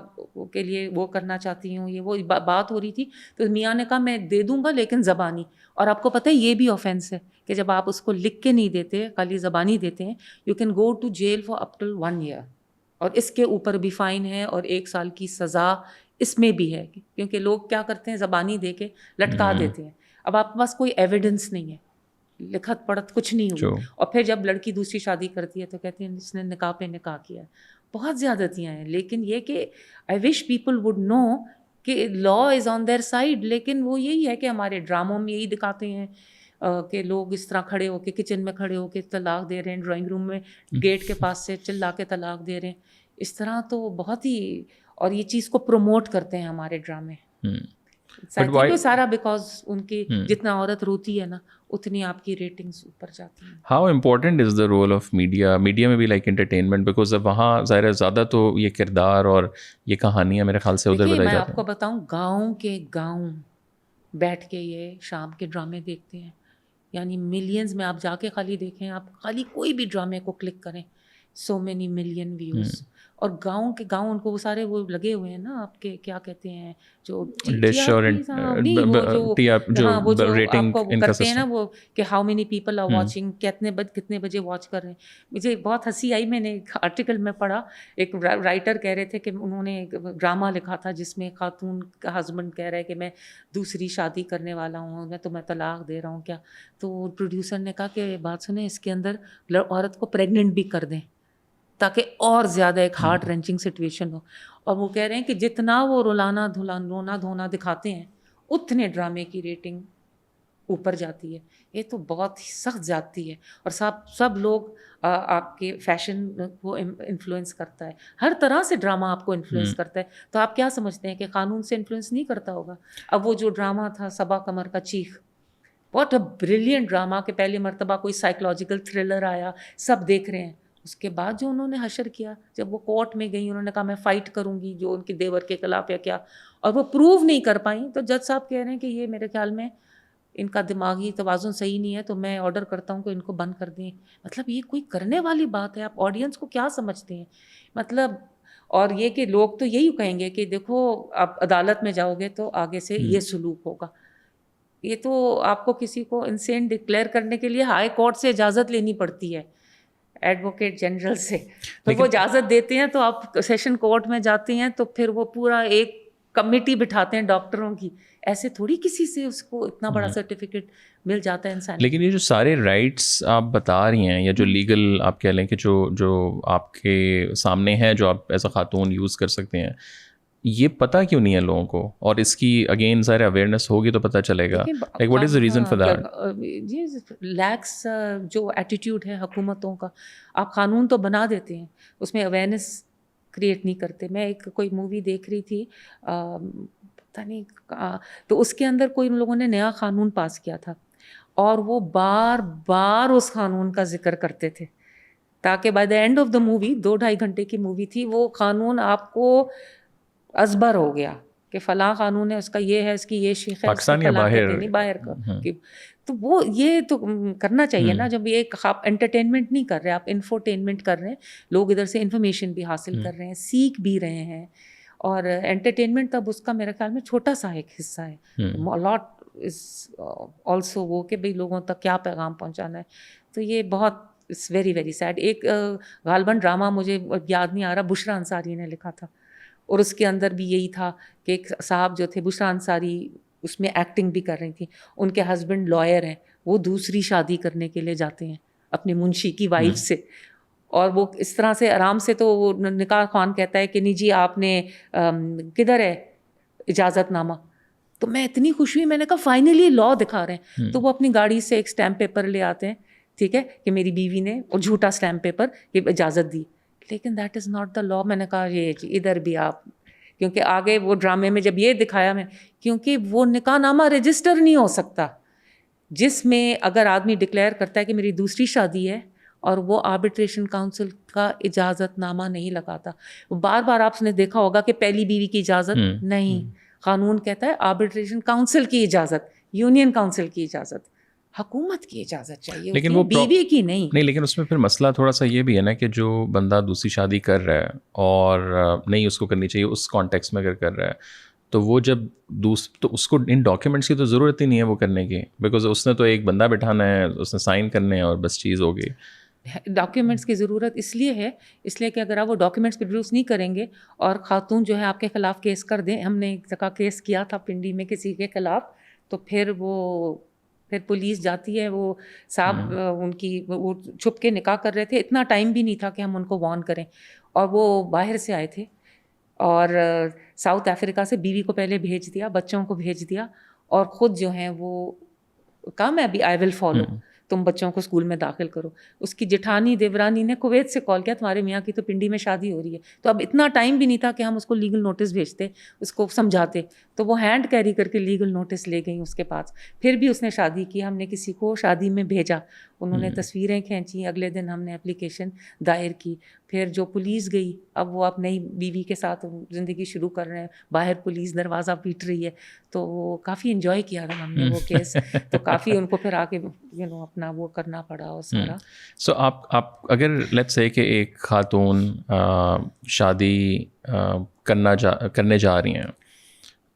کے لیے وہ کرنا چاہتی ہوں, یہ وہ بات ہو رہی تھی. تو میاں نے کہا میں دے دوں گا لیکن زبانی, اور آپ کو پتہ ہے یہ بھی آفینس ہے کہ جب آپ اس کو لکھ کے نہیں دیتے, خالی زبانی دیتے ہیں, you can go to jail for up till 1 year, اور اس کے اوپر بھی فائن ہے, اور 1 سال کی سزا اس میں بھی ہے. کیونکہ لوگ کیا کرتے ہیں, زبانی دے کے لٹکا دیتے ہیں. اب آپ کے پاس کوئی ایویڈنس نہیں ہے, لکھت پڑھت کچھ نہیں ہوئی, اور پھر جب لڑکی دوسری شادی کرتی ہے تو کہتے ہیں اس نے نکاح پہ نکاح کیا ہے. بہت زیادتیاں ہیں. لیکن یہ کہ آئی وش پیپل وڈ نو کہ لا از آن دیئر سائڈ. لیکن وہ یہی ہے کہ ہمارے ڈراموں میں یہی دکھاتے ہیں کہ لوگ اس طرح کھڑے ہو کے کچن میں کھڑے ہو کے طلاق دے رہے ہیں, ڈرائنگ روم میں گیٹ کے پاس سے چلا کے طلاق دے رہے ہیں. اس طرح تو بہت ہی, اور یہ چیز کو پروموٹ کرتے ہیں ہمارے ڈرامے. سارا بیکاز ان کی جتنا عورت روتی ہے نا, اتنی آپ کی ریٹنگز اوپر جاتی ہیں.
How important is the role of media میں بھی لائک انٹرٹینمنٹ, بیکاز اب وہاں ظاہر زیادہ تو یہ کردار اور یہ کہانیاں میرے خیال سے ادھر بتائی جاتی ہیں.
میں آپ کو بتاؤں, گاؤں کے گاؤں بیٹھ کے یہ شام کے ڈرامے دیکھتے ہیں, یعنی ملینز میں. آپ جا کے خالی دیکھیں, آپ خالی کوئی بھی ڈرامے کو کلک کریں, سو مینی ملین ویوز. اور گاؤں کے گاؤں ان کو وہ سارے وہ لگے ہوئے ہیں نا, آپ کے کیا کہتے ہیں جو
ڈش اور جو ریٹنگ
کرتے ہیں نا, وہ کہ how many people are watching, کتنے بجے واچ کر رہے ہیں. مجھے بہت ہنسی آئی, میں نے ایک آرٹیکل میں پڑھا, ایک رائٹر کہہ رہے تھے کہ انہوں نے ایک ڈرامہ لکھا تھا جس میں خاتون کا ہسبینڈ کہہ رہا ہے کہ میں دوسری شادی کرنے والا ہوں, میں تمہیں طلاق دے رہا ہوں کیا. تو پروڈیوسر نے کہا کہ بات سنیں, اس کے اندر عورت کو پریگننٹ بھی کر دیں تاکہ اور زیادہ ایک ہارٹ رینچنگ سچویشن ہو. اور وہ کہہ رہے ہیں کہ جتنا وہ رونا دھونا دکھاتے ہیں, اتنے ڈرامے کی ریٹنگ اوپر جاتی ہے. یہ تو بہت ہی سخت زیادتی ہے. اور سب لوگ آپ کے فیشن کو انفلوئنس کرتا ہے, ہر طرح سے ڈرامہ آپ کو انفلوئنس کرتا ہے. تو آپ کیا سمجھتے ہیں کہ قانون سے انفلوئنس نہیں کرتا ہوگا؟ اب وہ جو ڈرامہ تھا صبا قمر کا چیخ, واٹ اے بریلینٹ ڈرامہ, کہ پہلی مرتبہ کوئی سائیکولوجیکل تھرلر آیا, سب دیکھ رہے ہیں. اس کے بعد جو انہوں نے حشر کیا, جب وہ کورٹ میں گئی, انہوں نے کہا میں فائٹ کروں گی جو ان کے دیور کے خلاف یا کیا, اور وہ پروو نہیں کر پائیں, تو جج صاحب کہہ رہے ہیں کہ یہ میرے خیال میں ان کا دماغی توازن صحیح نہیں ہے, تو میں آرڈر کرتا ہوں کہ ان کو بند کر دیں. مطلب یہ کوئی کرنے والی بات ہے؟ آپ آڈینس کو کیا سمجھتے ہیں مطلب؟ اور یہ کہ لوگ تو یہی کہیں گے کہ دیکھو آپ عدالت میں جاؤ گے تو آگے سے یہ سلوک ہوگا. یہ تو آپ کو کسی کو انسین ڈکلیئر کرنے کے لیے ہائی کورٹ سے اجازت لینی پڑتی ہے, ایڈوکیٹ جنرل سے. تو وہ اجازت دیتے ہیں, تو آپ سیشن کورٹ میں جاتے ہیں تو پھر وہ پورا ایک کمیٹی بٹھاتے ہیں ڈاکٹروں کی. ایسے تھوڑی کسی سے اس کو اتنا بڑا سرٹیفکیٹ مل جاتا ہے انسان.
لیکن یہ جو سارے رائٹس آپ بتا رہی ہیں, یا جو لیگل آپ کہہ لیں کہ جو آپ کے سامنے ہے, جو آپ ایز اے خاتون یوز کر سکتے ہیں, یہ پتہ کیوں نہیں ہے لوگوں کو؟ اور اس کی اگین ظاہر اویئرنیس ہوگی تو پتہ چلے گا. Like what is the reason for that?
جی لیکس جو ایٹیٹیوڈ ہے حکومتوں کا. آپ قانون تو بنا دیتے ہیں, اس میں اویئرنیس کریٹ نہیں کرتے. میں ایک کوئی مووی دیکھ رہی تھی, پتہ نہیں, تو اس کے اندر کوئی ان لوگوں نے نیا قانون پاس کیا تھا, اور وہ بار بار اس قانون کا ذکر کرتے تھے, تاکہ by the and of the movie, 2-2.5 گھنٹے کی مووی تھی, وہ قانون آپ کو ازبر ہو گیا کہ فلاں قانون ہے، اس کا یہ ہے، اس کی یہ شیخ ہے،
پاکستان یا
نہیں باہر کا. تو وہ یہ تو کرنا چاہیے نا. جب یہ آپ انٹرٹینمنٹ نہیں کر رہے، آپ انفوٹینمنٹ کر رہے ہیں، لوگ ادھر سے انفارمیشن بھی حاصل کر رہے ہیں، سیکھ بھی رہے ہیں. اور انٹرٹینمنٹ تب اس کا میرے خیال میں چھوٹا سا ایک حصہ ہے. لاٹ از آلسو وہ کہ بھئی لوگوں تک کیا پیغام پہنچانا ہے. تو یہ بہت اٹس ویری ویری سیڈ. ایک غالباً ڈرامہ مجھے یاد نہیں آ رہا، بشریٰ انصاری نے لکھا تھا، اور اس کے اندر بھی یہی تھا کہ ایک صاحب جو تھے بشریٰ انصاری اس میں ایکٹنگ بھی کر رہی تھیں، ان کے ہسبینڈ لائر ہیں، وہ دوسری شادی کرنے کے لیے جاتے ہیں اپنے منشی کی وائف سے، اور وہ اس طرح سے آرام سے، تو وہ نکاح خوان کہتا ہے کہ نہیں جی آپ نے کدھر ہے اجازت نامہ. تو میں اتنی خوش ہوئی، میں نے کہا فائنلی لا دکھا رہے ہیں. تو وہ اپنی گاڑی سے ایک اسٹیمپ پیپر لے آتے ہیں، ٹھیک ہے، کہ میری بیوی نے، اور جھوٹا اسٹیمپ پیپر کہ اجازت دی، لیکن دیٹ از ناٹ دا لا. میں نے کہا یہ ادھر بھی آپ، کیونکہ آگے وہ ڈرامے میں جب یہ دکھایا میں، کیونکہ وہ نکاح نامہ رجسٹر نہیں ہو سکتا جس میں اگر آدمی ڈکلیئر کرتا ہے کہ میری دوسری شادی ہے اور وہ آربٹریشن کاؤنسل کا اجازت نامہ نہیں لگاتا. بار بار آپ نے دیکھا ہوگا کہ پہلی بیوی کی اجازت نہیں، قانون کہتا ہے آربٹریشن کاؤنسل کی اجازت، یونین کاؤنسل کی اجازت، حکومت کی اجازت چاہیے
لیکن
ہوتی ہے، بیوی کی نہیں.
لیکن اس میں پھر مسئلہ تھوڑا سا یہ بھی ہے نا کہ جو بندہ دوسری شادی کر رہا ہے اور نہیں اس کو کرنی چاہیے اس کانٹیکس میں اگر کر رہا ہے، تو وہ جب تو اس کو ان ڈاکیومنٹس کی تو ضرورت ہی نہیں ہے وہ کرنے کی، بیکاز اس نے تو ایک بندہ بٹھانا ہے، اس نے سائن کرنے ہیں اور بس چیز ہو گئی.
ڈاکیومنٹس کی ضرورت اس لیے ہے، اس لیے کہ اگر آپ وہ ڈاکیومنٹس پروڈیوس نہیں کریں گے اور خاتون جو ہے آپ کے خلاف کیس کر دیں، ہم نے ایک جگہ کیس کیا تھا پنڈی میں کسی کے خلاف، تو پھر پولیس جاتی ہے، وہ صاحب ان کی وہ چھپ کے نکاح کر رہے تھے، اتنا ٹائم بھی نہیں تھا کہ ہم ان کو وارن کریں، اور وہ باہر سے آئے تھے اور ساؤتھ افریقہ سے بیوی کو پہلے بھیج دیا، بچوں کو بھیج دیا، اور خود جو ہیں وہ کہا میں ابھی آئی ول فالو، تم بچوں کو اسکول میں داخل کرو. اس کی جٹھانی دیورانی نے کویت سے کال کیا، تمہارے میاں کی تو پنڈی میں شادی ہو رہی ہے. تو اب اتنا ٹائم بھی نہیں تھا کہ ہم اس کو لیگل نوٹس بھیجتے، اس کو سمجھاتے. تو وہ ہینڈ کیری کر کے لیگل نوٹس لے گئیں اس کے پاس. پھر بھی اس نے شادی کی. ہم نے کسی کو شادی میں بھیجا، انہوں نے تصویریں کھینچی، اگلے دن ہم نے اپلیکیشن دائر کی. پھر جو پولیس گئی، اب وہ اپنی بیوی کے ساتھ زندگی شروع کر رہے ہیں، باہر پولیس دروازہ پیٹ رہی ہے. تو وہ کافی انجوائے کیا تھا ہم نے وہ کیس. تو کافی ان کو پھر آ کے اپنا وہ کرنا پڑا اور سارا.
سو آپ اگر لیٹس سے کہ ایک خاتون شادی کرنے جا رہی ہیں،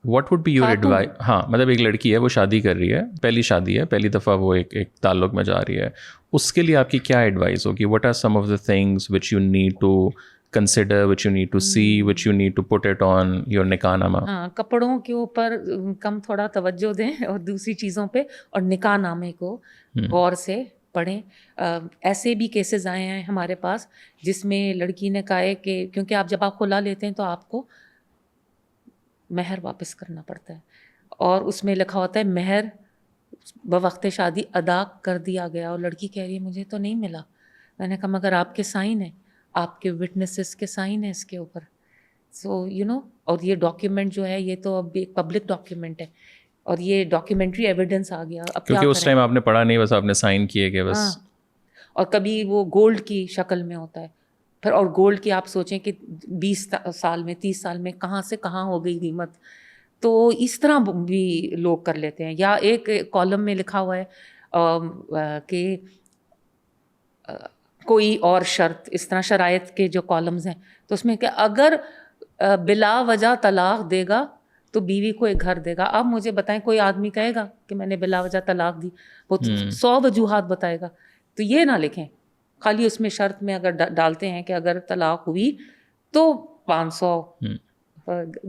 what would be your advice? ہاں مطلب ایک لڑکی ہے، وہ شادی کر رہی ہے، پہلی شادی ہے، پہلی دفعہ وہ ایک تعلق میں جا رہی ہے، اس کے لیے آپ کی کیا ایڈوائز ہوگی؟ What are some of the things which you need to consider, which you need to see, which you need to put it on your نکاح نامہ؟
ہاں، کپڑوں کے اوپر کم تھوڑا توجہ دیں اور دوسری چیزوں پہ، اور نکاح نامے کو غور سے پڑھیں. ایسے بھی کیسز آئے ہیں ہمارے پاس جس میں لڑکی نے کہا ہے کہ کیونکہ آپ جب آپ خلا لیتے ہیں تو آپ کو مہر واپس کرنا پڑتا ہے، اور اس میں لکھا ہوتا ہے مہر بوقت شادی ادا کر دیا گیا، اور لڑکی کہہ رہی ہے مجھے تو نہیں ملا. میں نے کہا مگر آپ کے سائن ہیں، آپ کے وٹنسز کے سائن ہیں اس کے اوپر. سو اور یہ ڈاکیومنٹ جو ہے یہ تو اب ایک پبلک ڈاکیومنٹ ہے، اور یہ ڈاکیومنٹری ایویڈنس آ گیا. اب
کیونکہ اس ٹائم آپ نے پڑھا نہیں، بس آپ نے سائن کیے کہ بس.
اور کبھی وہ گولڈ کی شکل میں ہوتا ہے پھر، اور گولڈ کی آپ سوچیں کہ 20 سال میں 30 سال میں کہاں سے کہاں ہو گئی قیمت. تو اس طرح بھی لوگ کر لیتے ہیں. یا ایک کالم میں لکھا ہوا ہے کہ کوئی اور شرط، اس طرح شرائط کے جو کالمز ہیں، تو اس میں کہ اگر بلا وجہ طلاق دے گا تو بیوی کو ایک گھر دے گا. اب مجھے بتائیں کوئی آدمی کہے گا کہ میں نے بلا وجہ طلاق دی؟ وہ 100 وجوہات بتائے گا. تو یہ نہ لکھیں، خالی اس میں شرط میں اگر ڈالتے ہیں کہ اگر طلاق ہوئی تو 500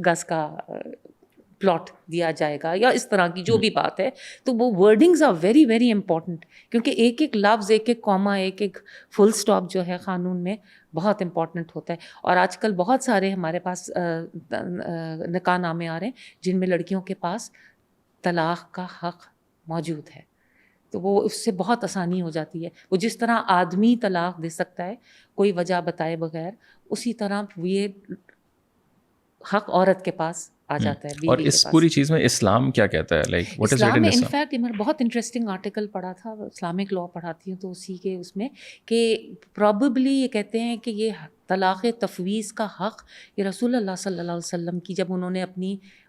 گز کا پلاٹ دیا جائے گا، یا اس طرح کی جو بھی بات ہے. تو وہ wordings are very very important, کیونکہ ایک ایک لفظ، ایک ایک کوما، ایک ایک فل سٹاپ جو ہے قانون میں بہت امپورٹنٹ ہوتا ہے. اور آج کل بہت سارے ہمارے پاس نکاح نامے آ رہے ہیں جن میں لڑکیوں کے پاس طلاق کا حق موجود ہے. تو وہ اس سے بہت آسانی ہو جاتی ہے. وہ جس طرح آدمی طلاق دے سکتا ہے کوئی وجہ بتائے بغیر، اسی طرح یہ حق عورت کے پاس آ جاتا ہے.
اور اس پوری چیز میں اسلام کیا کہتا ہے؟ لائک واٹ از
اسلام میں انفیکٹ میں بہت انٹرسٹنگ آرٹیکل پڑھا تھا، اسلامک لاء پڑھاتی ہوں تو اسی کے اس میں کہ پرابیبلی یہ کہتے ہیں کہ یہ طلاق تفویض کا حق یہ رسول اللہ صلی اللہ علیہ وسلم کی جب انہوں نے اپنی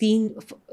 3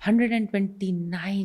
129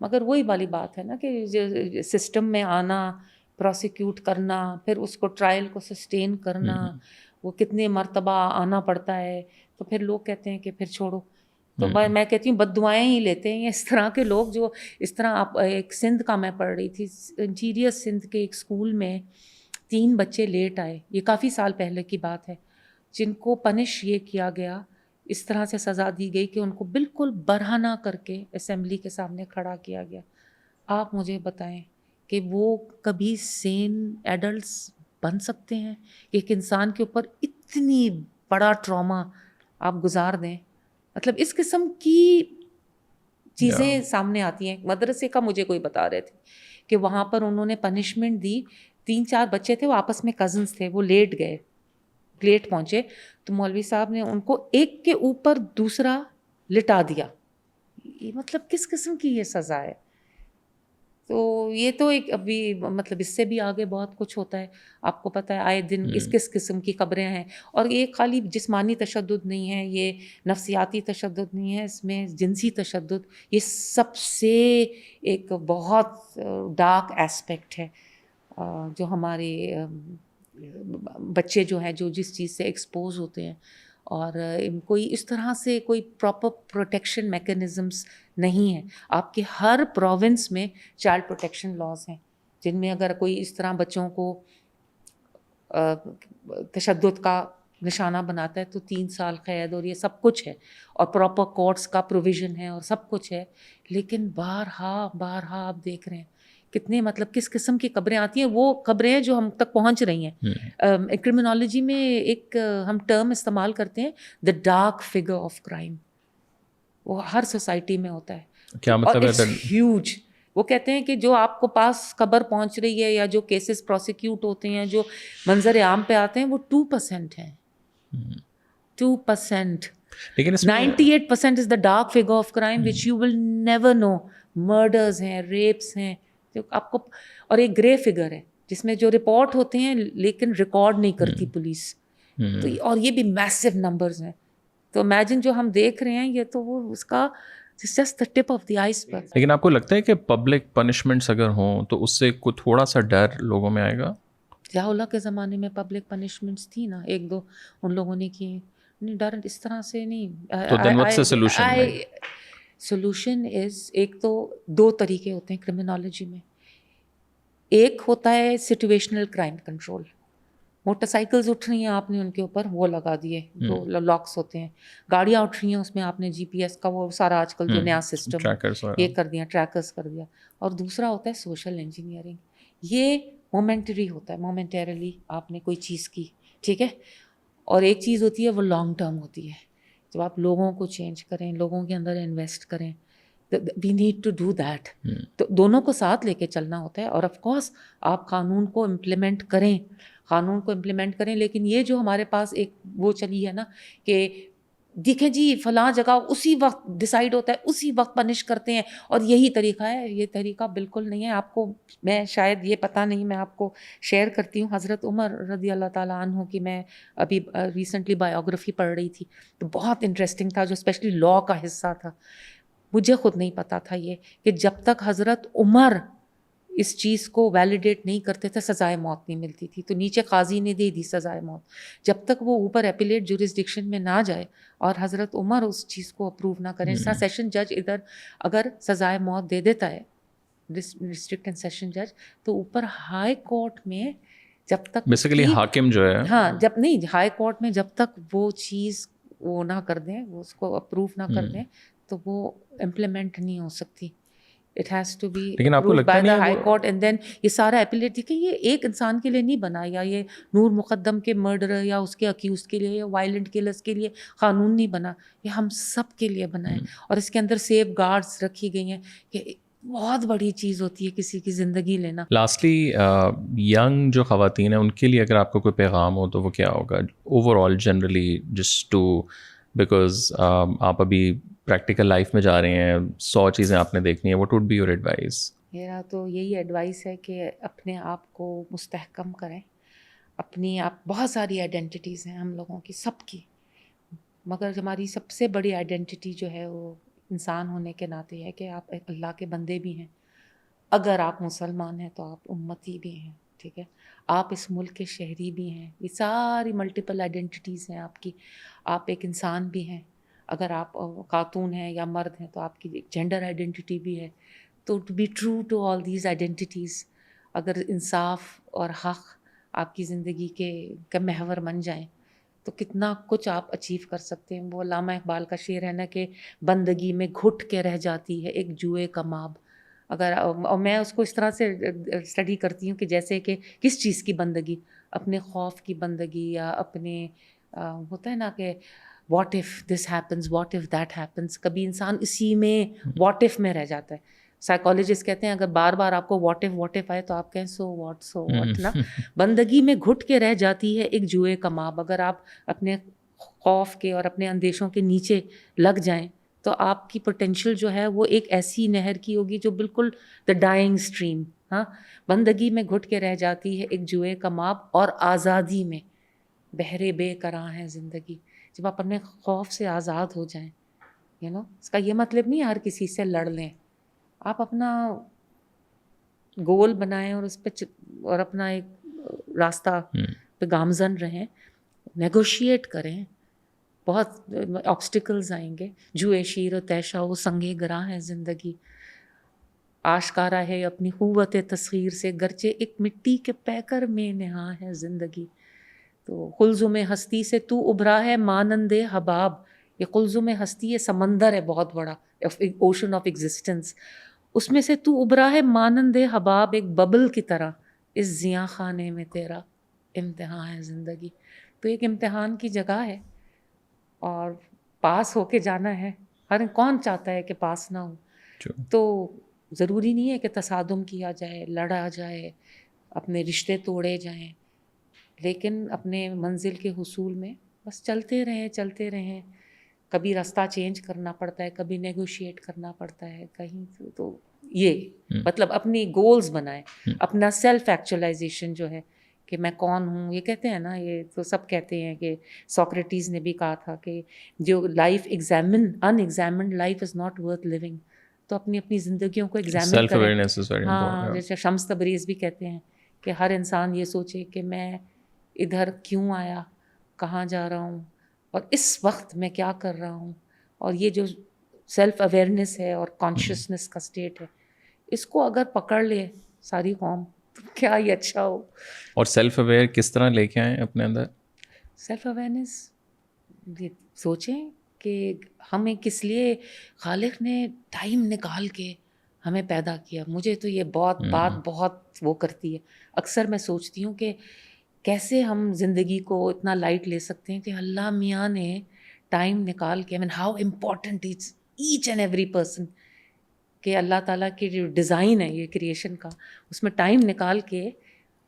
مگر وہی والی بات ہے نا کہ سسٹم میں آنا, پروسیکیوٹ کرنا, پھر اس کو ٹرائل کو سسٹین کرنا, وہ کتنے مرتبہ آنا پڑتا ہے, تو پھر لوگ کہتے ہیں کہ پھر چھوڑو. تو میں کہتی ہوں بد دعائیں ہی لیتے ہیں اس طرح کے لوگ جو اس طرح. آپ ایک سندھ کا میں پڑھ رہی تھی, انٹیریئر سندھ کے ایک اسکول میں 3 بچے لیٹ آئے, یہ کافی سال پہلے کی بات ہے, جن کو پنش یہ کیا گیا, اس طرح سے سزا دی گئی کہ ان کو بالکل برہنہ کر کے اسمبلی کے سامنے کھڑا کیا گیا. آپ مجھے بتائیں کہ وہ کبھی سین ایڈلٹس بن سکتے ہیں کہ ایک انسان کے اوپر اتنی بڑا ٹراما آپ گزار دیں؟ مطلب اس قسم کی چیزیں سامنے آتی ہیں. مدرسے کا مجھے کوئی بتا رہے تھے کہ وہاں پر انہوں نے پنشمنٹ دی, 3-4 بچے تھے, وہ آپس میں کزنس تھے, وہ لیٹ گئے, لیٹ پہنچے, تو مولوی صاحب نے ان کو ایک کے اوپر دوسرا لٹا دیا. یہ مطلب کس قسم کی یہ سزا ہے؟ تو یہ تو ایک ابھی مطلب اس سے بھی آگے بہت کچھ ہوتا ہے. آپ کو پتہ ہے آئے دن کس قسم کی خبریں ہیں, اور یہ خالی جسمانی تشدد نہیں ہے, یہ نفسیاتی تشدد نہیں ہے, اس میں جنسی تشدد, یہ سب سے ایک بہت ڈارک ایسپیکٹ ہے جو ہمارے بچے جو ہیں جو جس چیز سے ایکسپوز ہوتے ہیں, اور کوئی اس طرح سے کوئی پراپر پروٹیکشن میکینزمس نہیں ہیں. آپ کے ہر پروونس میں چائلڈ پروٹیکشن لاز ہیں, جن میں اگر کوئی اس طرح بچوں کو تشدد کا نشانہ بناتا ہے تو 3 سال قید اور یہ سب کچھ ہے, اور پراپر کورٹس کا پروویژن ہے اور سب کچھ ہے. لیکن بارہا آپ دیکھ رہے ہیں کتنے مطلب کس قسم کی خبریں آتی ہیں, وہ خبریں جو ہم تک پہنچ رہی ہیں. کرمنالوجی میں ایک ہم ٹرم استعمال کرتے ہیں, دا ڈارک فگر آف کرائم. وہ ہر سوسائٹی میں ہوتا ہے,
کیا مطلب ہے؟
ہیوج. وہ کہتے ہیں کہ جو آپ کو پاس خبر پہنچ رہی ہے یا جو کیسز پروسیکیوٹ ہوتے ہیں جو منظر عام پہ آتے ہیں وہ 2% ہیں. 2%.
لیکن
98% is the dark figure of crime which you will never know. Murders ہیں, ریپس ہیں, جو آپ کو, اور ایک گرے فگر ہے جس میں جو رپورٹ ہوتے ہیں لیکن ریکارڈ نہیں کرتی پولیس. تو اور یہ بھی میسو نمبرز ہیں. تو امیجن جو ہم دیکھ رہے ہیں یہ تو وہ اس کا just the tip of the iceberg.
لیکن آپ کو لگتا ہے کہ پبلک پنشمنٹس اگر ہوں تو اس سے کوئی تھوڑا سا ڈر لوگوں میں آئے گا؟
ضیاء اللہ کے زمانے میں پبلک پنشمنٹس تھی نا, 1-2 ان لوگوں نے کی. نہیں, ڈر اس طرح سے نہیں.
تو then what's the solution?
Solution is, ایک تو 2 طریقے ہوتے ہیں کرمنالوجی میں. ایک ہوتا ہے situational crime control. Motor cycles اٹھ رہی ہیں, آپ نے ان کے اوپر وہ لگا دیے جو لاکس ہوتے ہیں. گاڑیاں اٹھ رہی ہیں, اس میں آپ نے GPS کا وہ سارا آج کل جو نیا سسٹم یہ کر دیا, ٹریکرز کر دیا. اور دوسرا ہوتا ہے سوشل انجینئرنگ. یہ مومنٹری ہوتا ہے, مومنٹریلی آپ نے کوئی چیز کی, ٹھیک ہے. اور ایک چیز ہوتی ہے وہ لانگ ٹرم ہوتی ہے, جب آپ لوگوں کو چینج کریں, لوگوں کے اندر انویسٹ کریں. We need to do that. تو دونوں کو ساتھ لے کے چلنا ہوتا ہے. اور آف کورس آپ قانون کو امپلیمنٹ کریں, لیکن یہ جو ہمارے پاس ایک وہ چلی ہے نا کہ دیکھیں جی فلاں جگہ اسی وقت ڈیسائیڈ ہوتا ہے, اسی وقت پنش کرتے ہیں اور یہی طریقہ ہے. یہ طریقہ بالکل نہیں ہے. آپ کو میں شاید یہ پتہ نہیں, میں آپ کو شیئر کرتی ہوں. حضرت عمر رضی اللہ تعالیٰ عنہ کی میں ابھی ریسنٹلی بایوگرافی پڑھ رہی تھی, تو بہت انٹرسٹنگ تھا, جو اسپیشلی لاء کا حصہ تھا. مجھے خود نہیں پتا تھا یہ کہ جب تک حضرت عمر اس چیز کو ویلیڈیٹ نہیں کرتے تھے سزائے موت نہیں ملتی تھی. تو نیچے قاضی نے دے دی سزائے موت, جب تک وہ اوپر اپیلیٹ جورسڈکشن میں نہ جائے اور حضرت عمر اس چیز کو اپروو نہ کریں. اس طرح سیشن جج ادھر اگر سزائے موت دے دیتا ہے, ڈسٹرکٹ اینڈ سیشن جج, تو اوپر ہائی کورٹ میں جب تک
بیسیکلی حاکم جو ہے,
ہاں جب نہیں, ہائی کورٹ میں جب تک وہ چیز وہ نہ کر دیں, وہ اس کو اپروو نہ کر دیں, تو وہ امپلیمنٹ نہیں ہو سکتی. It has to be approved by the high court and then یہ سارا اپیلیٹ. دیکھیں یہ ایک انسان کے لیے نہیں بنا, یا یہ نور مقدم کے مرڈر یا اس کے اکیوز کے لیے یا وائلنٹ کلرز کے لیے قانون نہیں بنا, یہ ہم سب کے لیے بنا ہے. اور اس کے اندر سیف گارڈز رکھی گئی ہیں کہ بہت بڑی چیز ہوتی ہے کسی کی زندگی لینا.
لاسٹلی ینگ جو خواتین ہیں ان کے لیے اگر آپ کو کوئی پیغام ہو تو وہ کیا ہوگا overall generally, just to because آپ ابھی پریکٹیکل لائف میں جا رہے ہیں, 100 چیزیں آپ نے دیکھنی ہے, what would be your advice?
میرا تو یہی ایڈوائس ہے کہ اپنے آپ کو مستحکم کریں. اپنی آپ بہت ساری آئیڈینٹیٹیز ہیں ہم لوگوں کی, سب کی, مگر ہماری سب سے بڑی آئیڈینٹی جو ہے وہ انسان ہونے کے ناطے ہے کہ آپ اللہ کے بندے بھی ہیں. اگر آپ مسلمان ہیں تو آپ امتی بھی ہیں, ٹھیک ہے, آپ اس ملک کے شہری بھی ہیں. یہ ساری ملٹیپل آئیڈینٹیٹیز ہیں آپ کی. آپ ایک انسان بھی ہیں. اگر آپ خاتون ہیں یا مرد ہیں تو آپ کی جینڈر آئیڈینٹی بھی ہے. تو to be true to all these identities, اگر انصاف اور حق آپ کی زندگی کے محور بن جائیں تو کتنا کچھ آپ اچیو کر سکتے ہیں. وہ علامہ اقبال کا شعر ہے نا کہ بندگی میں گھٹ کے رہ جاتی ہے ایک جوئے کا ماب. اگر اور میں اس کو اس طرح سے اسٹڈی کرتی ہوں کہ جیسے کہ کس چیز کی بندگی, اپنے خوف کی بندگی, یا اپنے ہوتا ہے نا کہ what if this happens, what if that happens. کبھی انسان اسی میں واٹ ایف میں رہ جاتا ہے. سائیکالوجسٹ کہتے ہیں اگر بار بار آپ کو واٹ ایف آئے تو آپ کہیں سو واٹ نا. بندگی میں گھٹ کے رہ جاتی ہے ایک جوئے کا ماب. اگر آپ اپنے خوف کے اور اپنے اندیشوں کے نیچے لگ جائیں تو آپ کی پوٹینشیل جو ہے وہ ایک ایسی نہر کی ہوگی جو بالکل دا ڈائنگ اسٹریم. ہاں, بندگی میں گھٹ کے رہ جاتی ہے ایک جوئے کا ماب, اور آزادی میں بہرے بے قرار ہے زندگی. جب آپ اپنے خوف سے آزاد ہو جائیں, اس کا یہ مطلب نہیں ہر کسی سے لڑ لیں. آپ اپنا گول بنائیں اور اس پہ اور اپنا ایک راستہ پہ گامزن رہیں, نیگوشیٹ کریں. بہت آبسٹیکلز آئیں گے. جوئے شیر و تیشا وہ سنگے گراں ہے زندگی. آشکارا ہے اپنی قوت تصغیر سے, گرچہ ایک مٹی کے پیکر میں نہاں ہے زندگی. تو قلزم ہستی سے تو ابھرا ہے مانند حباب. یہ قلزم ہستی یہ سمندر ہے بہت بڑا, اوشن آف ایگزسٹنس. اس میں سے تو ابھرا ہے مانند حباب, ایک ببل کی طرح. اس زیاں خانے میں تیرا امتحان ہے زندگی. تو ایک امتحان کی جگہ ہے اور پاس ہو کے جانا ہے. ہر کون چاہتا ہے کہ پاس نہ ہو. تو ضروری نہیں ہے کہ تصادم کیا جائے, لڑا جائے, اپنے رشتے توڑے جائیں, لیکن اپنے منزل کے حصول میں بس چلتے رہیں. کبھی راستہ چینج کرنا پڑتا ہے, کبھی نیگوشیٹ کرنا پڑتا ہے کہیں. تو یہ مطلب اپنی گولز بنائیں, اپنا سیلف ایکچولائزیشن جو ہے کہ میں کون ہوں. یہ کہتے ہیں نا, یہ تو سب کہتے ہیں کہ سوکریٹیز نے بھی کہا تھا کہ جو life unexamined life is not worth living. تو اپنی زندگیوں کو ایگزامن کریں. ہاں, جیسے شمس تبریز بھی کہتے ہیں کہ ہر انسان یہ سوچے کہ میں ادھر کیوں آیا, کہاں جا رہا ہوں, اور اس وقت میں کیا کر رہا ہوں. اور یہ جو سیلف اویئرنیس ہے اور کانشیسنس کا اسٹیٹ ہے, اس کو اگر پکڑ لے ساری قوم تو کیا ہی اچھا ہو.
اور سیلف اویئر کس طرح لے کے آئیں اپنے اندر؟
سیلف اویئرنیس یہ سوچیں کہ ہمیں کس لیے خالق نے ٹائم نکال کے ہمیں پیدا کیا. مجھے تو یہ بہت وہ کرتی ہے. اکثر میں سوچتی ہوں کہ کیسے ہم زندگی کو اتنا لائٹ لے سکتے ہیں کہ اللہ میاں نے ٹائم نکال کے, how important is each and every person, کہ اللہ تعالیٰ کی جو ڈیزائن ہے یہ کریشن کا, اس میں ٹائم نکال کے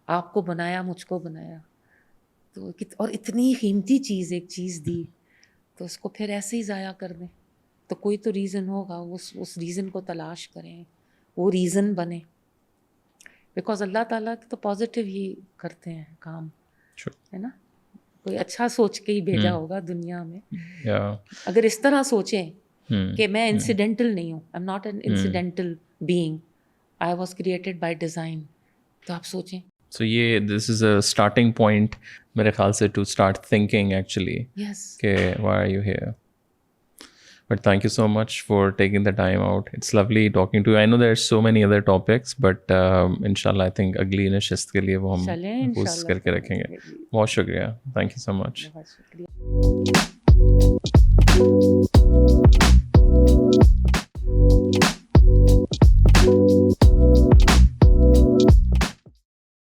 آپ کو بنایا, مجھ کو بنایا. تو اور اتنی قیمتی چیز ایک چیز دی, تو اس کو پھر ایسے ہی ضائع کر دیں. تو کوئی تو ریزن ہوگا, اس ریزن کو تلاش کریں, وہ ریزن بنے. بیکاز اللہ تعالیٰ تو پازیٹیو ہی کرتے ہیں کام, ہے نا. کوئی اچھا سوچ کے ہی بھیجا ہوگا دنیا میں. اگر اس طرح سوچیں کہ میں انسیڈنٹل نہیں ہوں, I am not an incidental being, I was created by design, تو آپ سوچیں.
So this is a starting point میرے خیال سے to start thinking actually.
Yes.
کہ why are you here? But thank you so much for taking the time out. It's lovely talking to you. I know there's so many other topics, but inshallah I think اگلی نشست کے لیے وہ ہم post کر کے رکھیں گے. بہت شکریہ. Thank you so much.
بہت شکریہ.